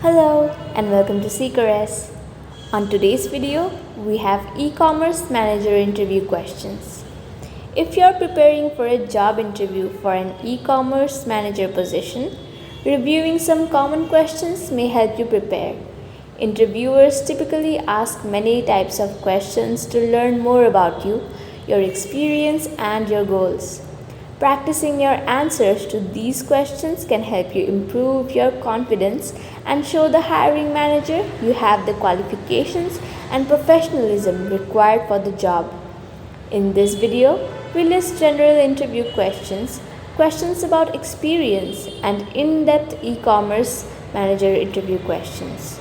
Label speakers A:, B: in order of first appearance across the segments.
A: Hello and welcome to Seekeras. On today's video, we have e-commerce manager interview questions. If you're preparing for a job interview for an e-commerce manager position, reviewing some common questions may help you prepare. Interviewers typically ask many types of questions to learn more about you, your experience, and your goals. Practicing your answers to these questions can help you improve your confidence and show the hiring manager you have the qualifications and professionalism required for the job. In this video, we list general interview questions, questions about experience, and in-depth e-commerce manager interview questions.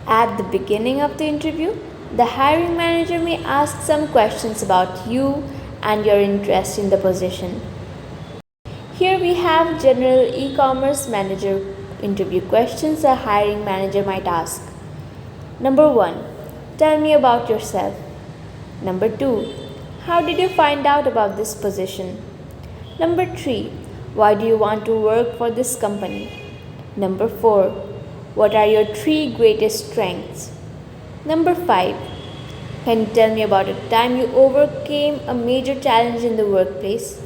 A: At the beginning of the interview, the hiring manager may ask some questions about you and your interest in the position. Here we have general e-commerce manager interview questions a hiring manager might ask. Number 1. Tell me about yourself. Number 2. How did you find out about this position? Number 3. Why do you want to work for this company? Number 4. What are your 3 greatest strengths? Number 5. Can you tell me about a time you overcame a major challenge in the workplace?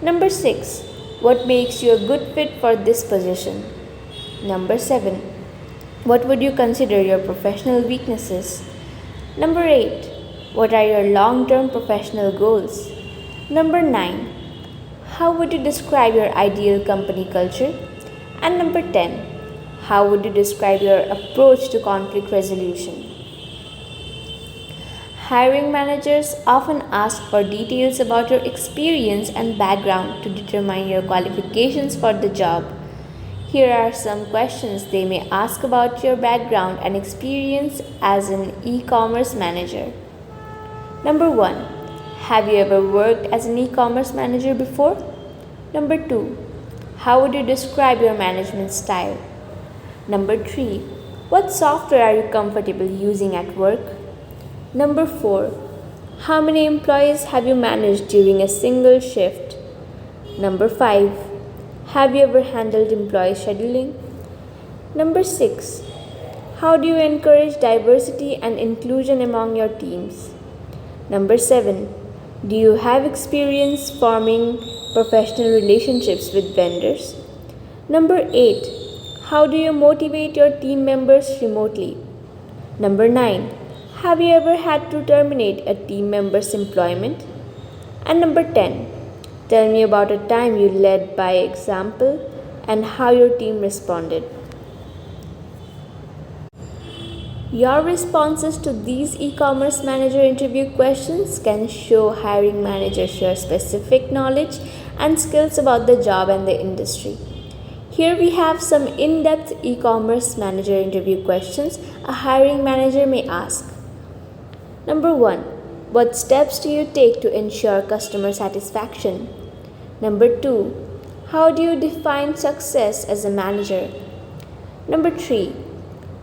A: Number 6. What makes you a good fit for this position? Number 7. What would you consider your professional weaknesses? Number 8. What are your long-term professional goals? Number 9. How would you describe your ideal company culture? And number 10. How would you describe your approach to conflict resolution? Hiring managers often ask for details about your experience and background to determine your qualifications for the job. Here are some questions they may ask about your background and experience as an e-commerce manager. Number 1. Have you ever worked as an e-commerce manager before? Number 2. How would you describe your management style? Number 3. What software are you comfortable using at work? Number 4. How many employees have you managed during a single shift? Number 5. Have you ever handled employee scheduling? Number 6. How do you encourage diversity and inclusion among your teams? Number 7. Do you have experience forming professional relationships with vendors? Number 8. How do you motivate your team members remotely? Number 9. Have you ever had to terminate a team member's employment? And number 10. Tell me about a time you led by example and how your team responded. Your responses to these e-commerce manager interview questions can show hiring managers your specific knowledge and skills about the job and the industry. Here we have some in-depth e-commerce manager interview questions a hiring manager may ask. Number 1. What steps do you take to ensure customer satisfaction? Number 2. How do you define success as a manager? Number 3.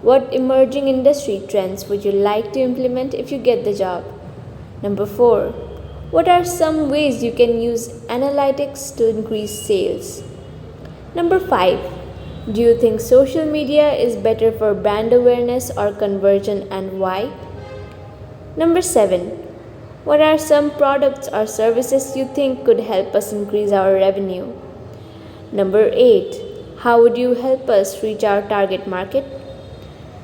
A: What emerging industry trends would you like to implement if you get the job? Number 4. What are some ways you can use analytics to increase sales? Number 5. Do you think social media is better for brand awareness or conversion and why? Number 7. What are some products or services you think could help us increase our revenue? Number 8. How would you help us reach our target market?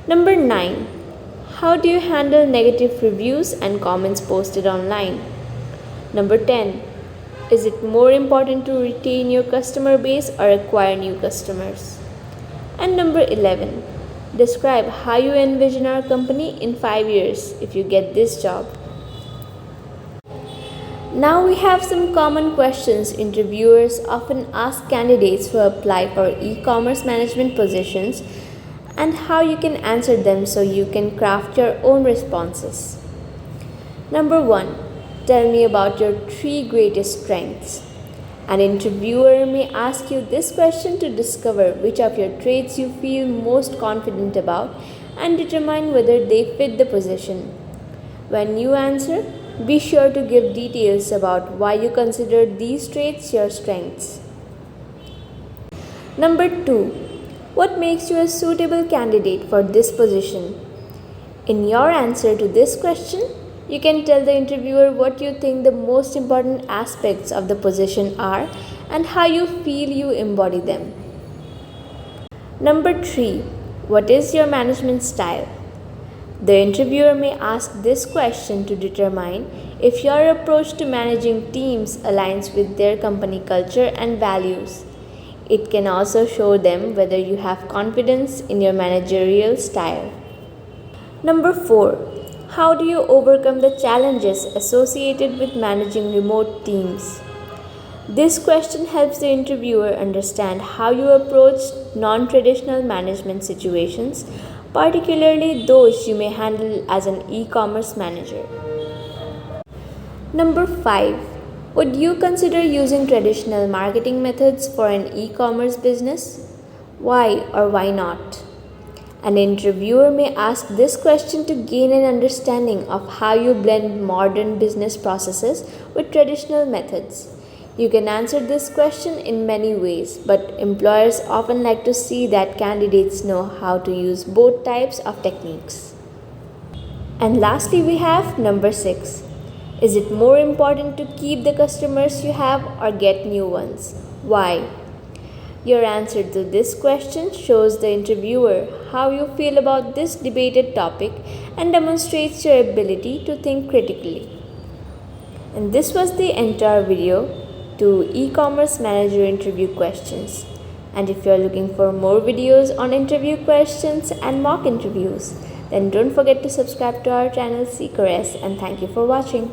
A: Number 9. How do you handle negative reviews and comments posted online? Number 10. Is it more important to retain your customer base or acquire new customers? And number 11. Describe how you envision our company in 5 years if you get this job. Now we have some common questions interviewers often ask candidates who apply for e-commerce management positions and how you can answer them so you can craft your own responses. Number 1. Tell me about your 3 greatest strengths. An interviewer may ask you this question to discover which of your traits you feel most confident about and determine whether they fit the position. When you answer, be sure to give details about why you consider these traits your strengths. Number 2. What makes you a suitable candidate for this position? In your answer to this question, you can tell the interviewer what you think the most important aspects of the position are and how you feel you embody them. Number 3. What is your management style? The interviewer may ask this question to determine if your approach to managing teams aligns with their company culture and values. It can also show them whether you have confidence in your managerial style. Number 4. How do you overcome the challenges associated with managing remote teams? This question helps the interviewer understand how you approach non traditional management situations, particularly those you may handle as an e commerce manager. Number 5. Would you consider using traditional marketing methods for an e commerce business? Why or why not? An interviewer may ask this question to gain an understanding of how you blend modern business processes with traditional methods. You can answer this question in many ways, but employers often like to see that candidates know how to use both types of techniques. And lastly, we have number 6. Is it more important to keep the customers you have or get new ones? Why? Your answer to this question shows the interviewer how you feel about this debated topic and demonstrates your ability to think critically. And this was the entire video to e-commerce manager interview questions. And if you're looking for more videos on interview questions and mock interviews, then don't forget to subscribe to our channel Seekeras, and thank you for watching.